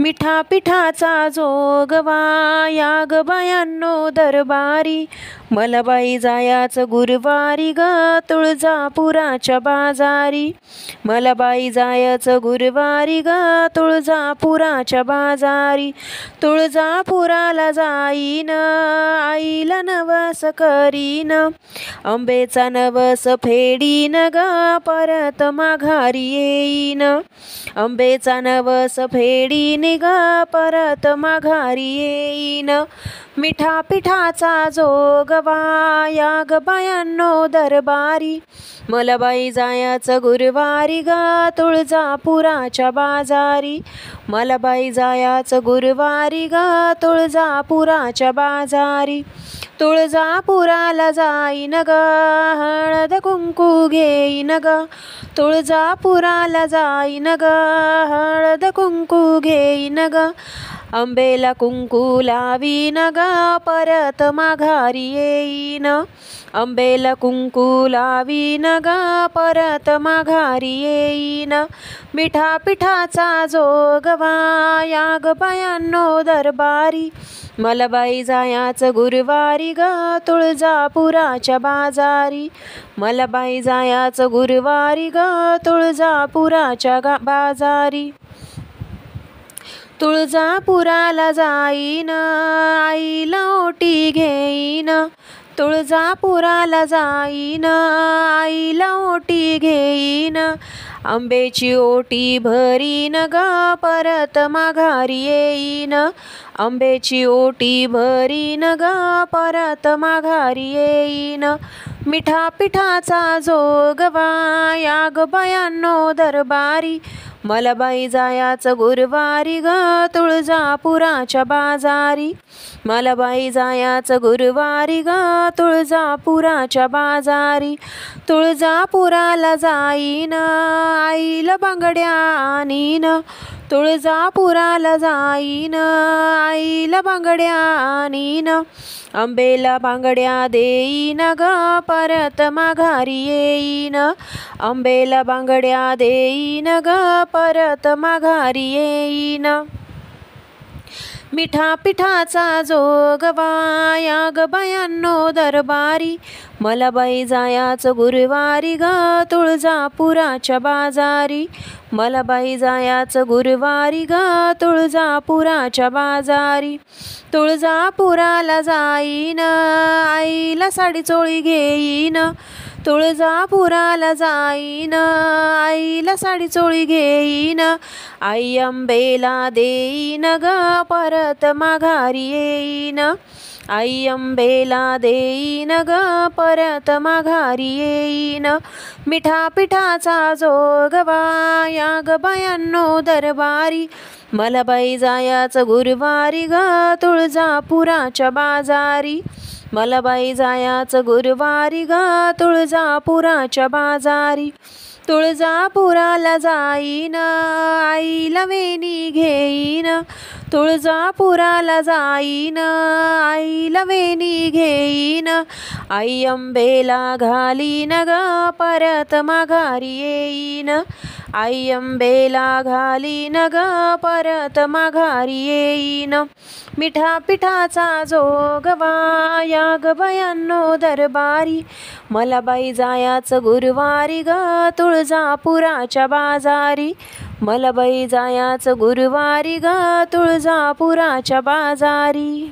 मिठा पिठाचा जोगवा या ग बायांनो दरबारी, मला बाई जायाचं गुरुवारी ग तुळजापुराच्या बाजारी. मला बाई जायचं गुरुवारी ग तुळजापुराच्या बाजारी. तुळजापुराला जाईन आईला नवस करीन, आंबेचा नवस फेडीन ग परत माघारी येईन. आंबेचा नवस फेडीन ग परत माघारी येईन. मिठा पिठाचा जोगवा या ग बायांनो दरबारी, मला बाई जायचं गुरुवारी ग तुळजापुराच्या बाजारी. मला बाई जायचं गुरुवारी ग तुळजापुराच्या बाजारी. तुळजापुराला जाईन ग हळद कुंकू घेईन ग, तुळजापुराला जाईन ग हळद कुंकू घेईन ग. आंबेला कुंकू लावीन ग परत माघारी येईन. आंबेला कुंकू लावीन ग परत माघारी येईन. मिठा पिठाचा जोगवा या ग बायांनो दरबारी, मला बाई जायाचं गुरुवारी ग तुळजापुराच्या बाजारी. मला बाई जायाचं गुरुवारी ग तुळजापुराच्या बाजारी. तुळजापुराला जाईन आईला ओटी घेईन, तुळजापुराला जाईन आईला ओटी घेईन. आंबेची ओटी भरीन ग परत माघारी येईन. आंबेची ओटी भरीन ग परत माघारी येईन. मिठा पिठाचा जोगवा या ग बायांनो दरबारी, मला बाई जायाचं गुरुवारी ग तुळजापुराच्या बाजारी. मला बाई जायाचं गुरुवारी ग तुळजापुराच्या बाजारी. तुळजापुराला जाईन आईला बांगड्या आणीन, तुळजापुराला जाईन आईला बांगड्या आणीन. आंबेला बांगड्या देईन ग परत माघारी येईन. आंबेला बांगड्या देईन ग परत माघारी येईन. मिठा पिठाचा जोगवा या ग बायांनो दरबारी, मला बाई जायाचं गुरुवारी ग तुळजापुराच्या बाजारी. मला बाई जायाचं गुरुवारी ग तुळजापुराच्या बाजारी. तुळजापुराला जाईन आईला साडी चोळी घेईन, तुळजापुराला जाईन आईला साडी चोळी घेईन. आई आंबेला देईन ग परत माघारी येईन. आई आंबेला देईन ग परत माघारी येईन. मिठा पिठाचा जोगवा या ग बायांनो दरबारी, मला बाई जायाचं गुरुवारी ग तुळजापुराच्या बाजारी. मला बाई जायाचं गुरुवारी ग तुळजापुराच्या बाजारी. तुळजापुराला जाईन आईला वेणी घेईन, तुळजापुराला जाईन आईला वेणी घेईन. आई आंबेला घालीन ग परत माघारी येईन. आई आंबेला घालीन ग परत माघारी येईन. मिठा पिठाचा जोगवा या ग बायांनो दरबारी, मला बाई जायाचं गुरुवारी ग तुळजापुराच्या बाजारी. मला बाई जायाचं गुरुवारी ग तुळजापुराच्या बाजारी.